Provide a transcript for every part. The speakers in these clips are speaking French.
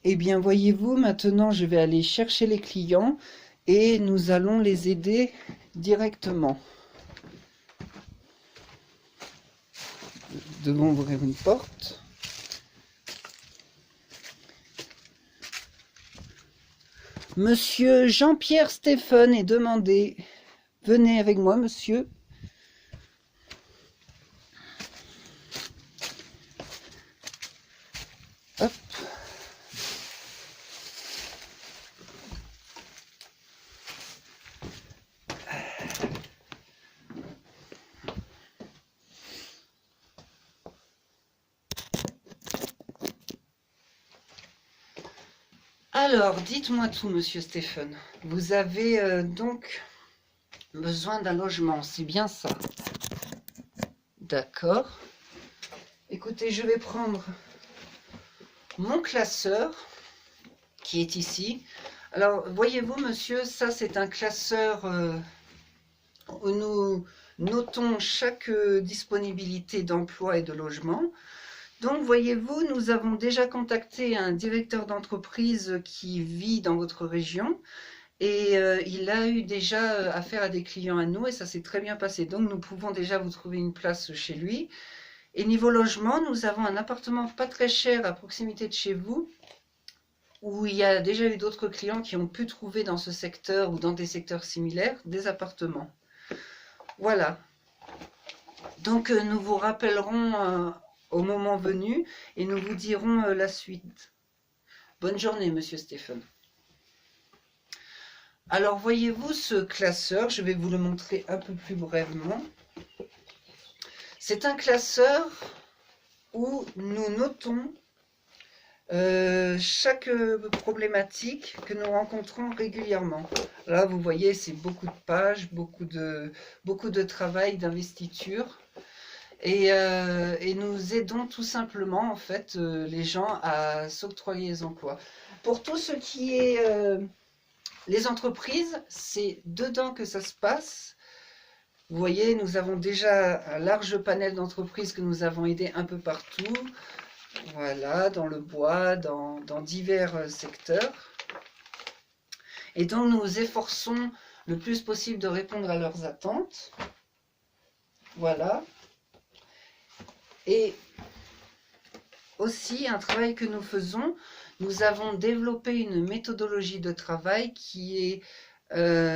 Eh bien, voyez-vous, maintenant, je vais aller chercher les clients et nous allons les aider directement. Nous devons ouvrir une porte. Monsieur Jean-Pierre Stéphane est demandé. Venez avec moi, monsieur. Hop. Alors, dites-moi tout, monsieur Stéphane. Vous avez donc besoin d'un logement, c'est bien ça? D'accord. Écoutez, je vais prendre mon classeur qui est ici. Alors, voyez-vous, monsieur, ça c'est un classeur où nous notons chaque disponibilité d'emploi et de logement. Donc, voyez-vous, nous avons déjà contacté un directeur d'entreprise qui vit dans votre région et il a eu déjà affaire à des clients à nous et ça s'est très bien passé. Donc, nous pouvons déjà vous trouver une place chez lui. Et niveau logement, nous avons un appartement pas très cher à proximité de chez vous où il y a déjà eu d'autres clients qui ont pu trouver dans ce secteur ou dans des secteurs similaires des appartements. Voilà. Donc nous vous rappellerons au moment venu et nous vous dirons la suite. Bonne journée, monsieur Stéphane. Alors voyez-vous ce classeur, je vais vous le montrer un peu plus brièvement. C'est un classeur où nous notons chaque problématique que nous rencontrons régulièrement. Là, vous voyez, c'est beaucoup de pages, beaucoup de travail, d'investiture. Et nous aidons tout simplement, en fait, les gens à s'octroyer les emplois. Pour tout ce qui est les entreprises, c'est dedans que ça se passe. Vous voyez, nous avons déjà un large panel d'entreprises que nous avons aidées un peu partout. Voilà, dans le bois, dans divers secteurs. Et donc nous nous efforçons le plus possible de répondre à leurs attentes. Voilà. Et aussi un travail que nous faisons, nous avons développé une méthodologie de travail qui est,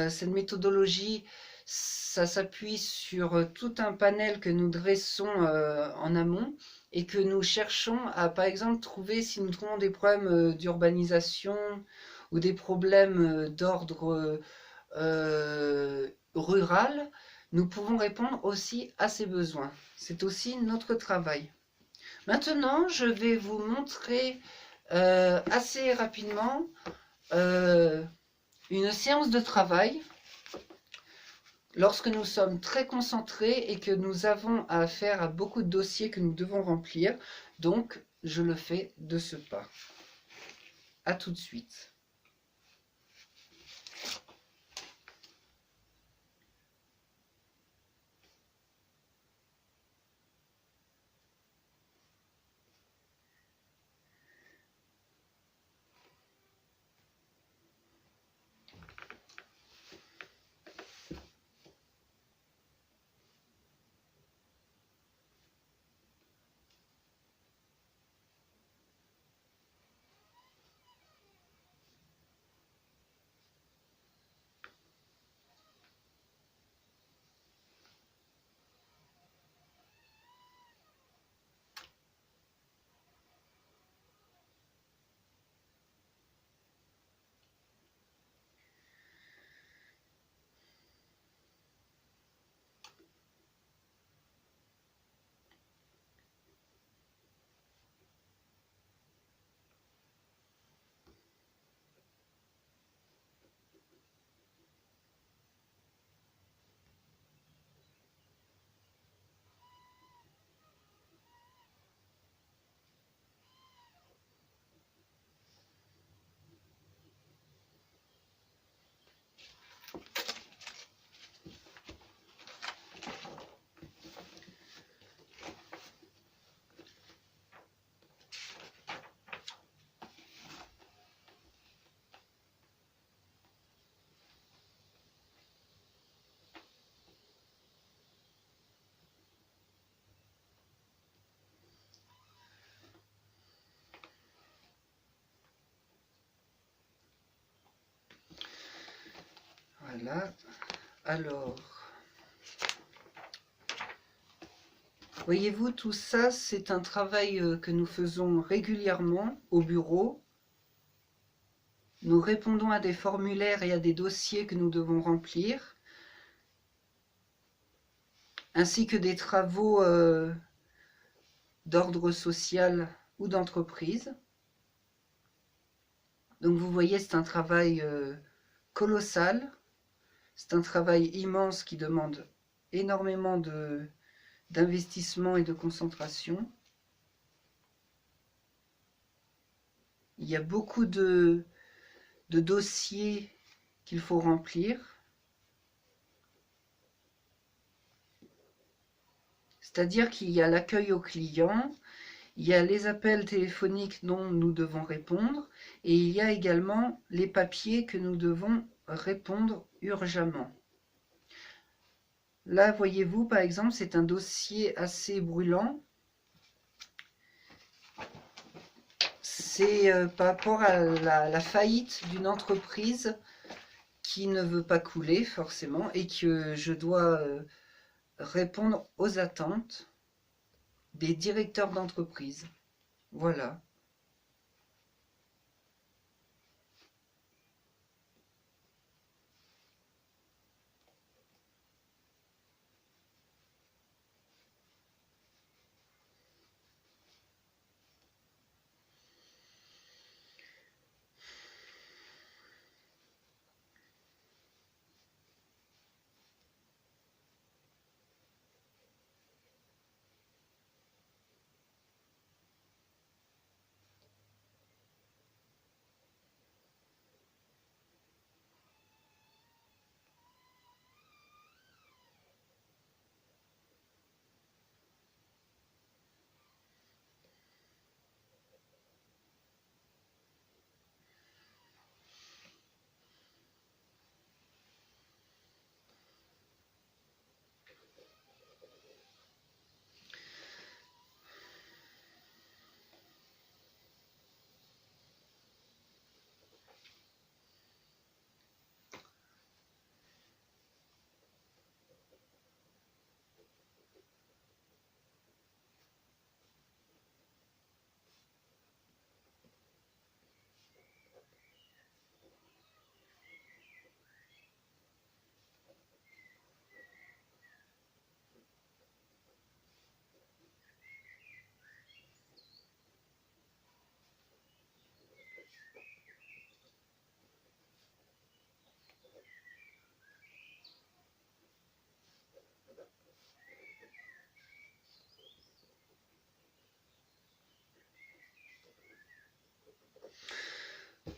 cette méthodologie, ça s'appuie sur tout un panel que nous dressons en amont et que nous cherchons à, par exemple, trouver, si nous trouvons des problèmes d'urbanisation ou des problèmes d'ordre rural, nous pouvons répondre aussi à ces besoins. C'est aussi notre travail. Maintenant, je vais vous montrer assez rapidement une séance de travail lorsque nous sommes très concentrés et que nous avons affaire à beaucoup de dossiers que nous devons remplir. Donc, je le fais de ce pas. À tout de suite. Voilà. Alors, voyez-vous, tout ça, c'est un travail que nous faisons régulièrement au bureau. Nous répondons à des formulaires et à des dossiers que nous devons remplir, ainsi que des travaux d'ordre social ou d'entreprise. Donc vous voyez, c'est un travail colossal, c'est un travail immense qui demande énormément d'investissement et de concentration. Il y a beaucoup de dossiers qu'il faut remplir. C'est-à-dire qu'il y a l'accueil aux clients, il y a les appels téléphoniques dont nous devons répondre, et il y a également les papiers que nous devons répondre urgemment. Là, voyez-vous, par exemple, c'est un dossier assez brûlant. C'est par rapport à la faillite d'une entreprise qui ne veut pas couler, forcément, et que je dois répondre aux attentes des directeurs d'entreprise. Voilà.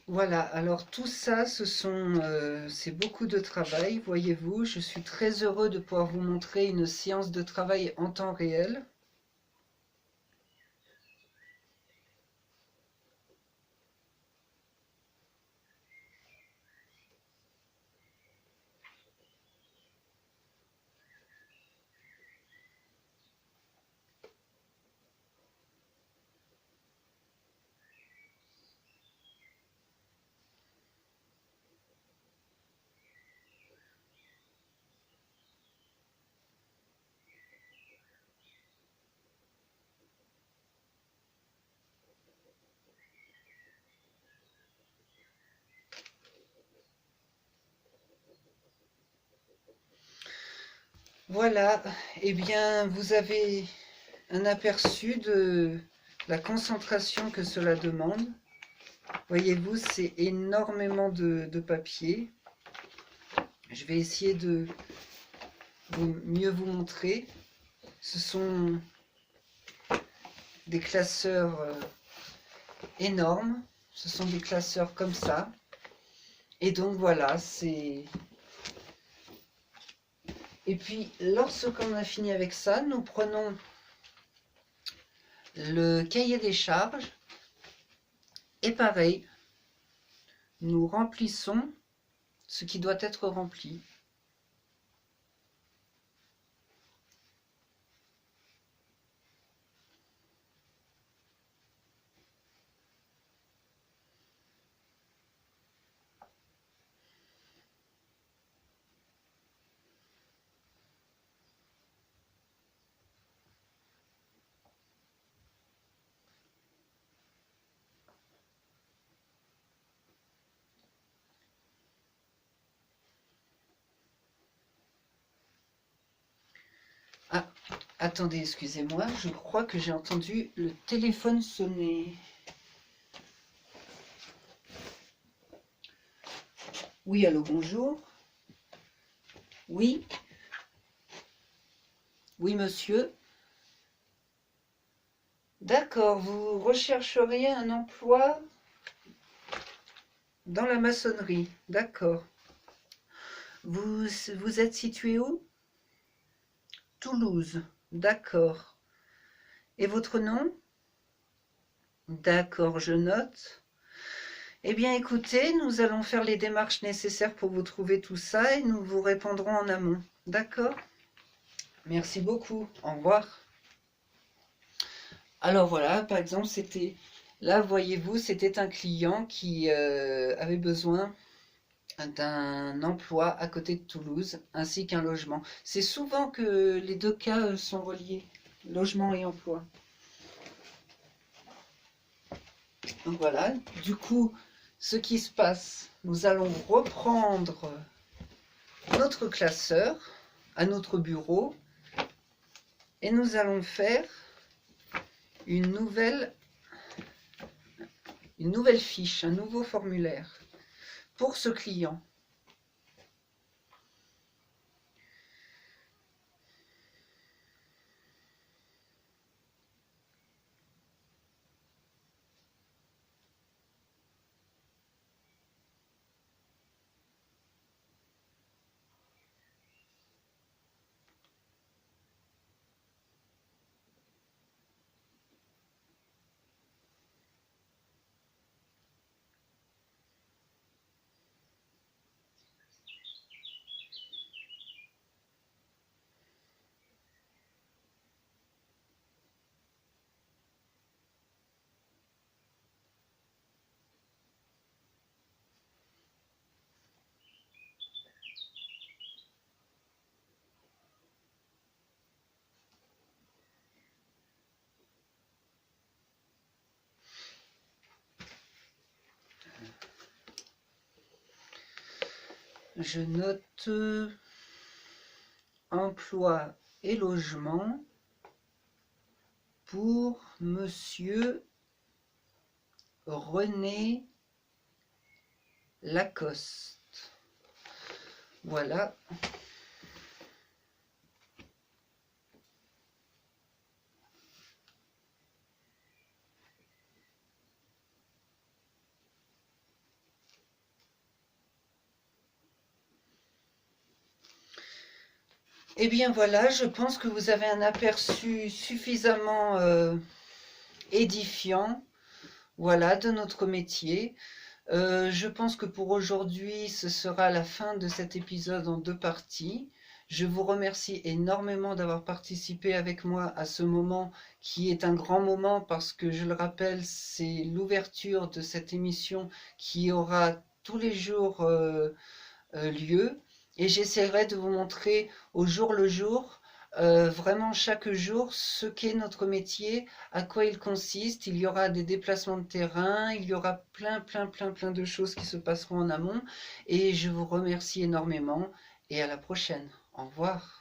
Voilà, alors tout ça, c'est beaucoup de travail, voyez-vous. Je suis très heureux de pouvoir vous montrer une séance de travail en temps réel. Voilà, eh bien, vous avez un aperçu de la concentration que cela demande. Voyez-vous, c'est énormément de papier. Je vais essayer de mieux vous montrer. Ce sont des classeurs énormes. Ce sont des classeurs comme ça. Et donc voilà, c'est... Et puis, lorsqu'on a fini avec ça, nous prenons le cahier des charges. Et pareil, nous remplissons ce qui doit être rempli. Attendez, excusez-moi, je crois que j'ai entendu le téléphone sonner. Oui, allô, bonjour. Oui, oui, monsieur. D'accord, vous rechercheriez un emploi dans la maçonnerie. D'accord. Vous êtes situé où? Toulouse. D'accord. Et votre nom? D'accord, je note. Eh bien, écoutez, nous allons faire les démarches nécessaires pour vous trouver tout ça et nous vous répondrons en amont. D'accord? Merci beaucoup. Au revoir. Alors voilà, par exemple, c'était... Là, voyez-vous, c'était un client qui avait besoin d'un emploi à côté de Toulouse, ainsi qu'un logement. C'est souvent que les deux cas sont reliés, logement et emploi. Donc voilà, du coup, ce qui se passe, nous allons reprendre notre classeur à notre bureau et nous allons faire une nouvelle fiche, un nouveau formulaire pour ce client. Je note emploi et logement pour Monsieur René Lacoste. Voilà. Eh bien voilà, je pense que vous avez un aperçu suffisamment édifiant, voilà, de notre métier. Je pense que pour aujourd'hui, ce sera la fin de cet épisode en 2 parties. Je vous remercie énormément d'avoir participé avec moi à ce moment qui est un grand moment parce que, je le rappelle, c'est l'ouverture de cette émission qui aura tous les jours lieu. Et j'essaierai de vous montrer au jour le jour, vraiment chaque jour, ce qu'est notre métier, à quoi il consiste. Il y aura des déplacements de terrain, il y aura plein de choses qui se passeront en amont. Et je vous remercie énormément et à la prochaine. Au revoir.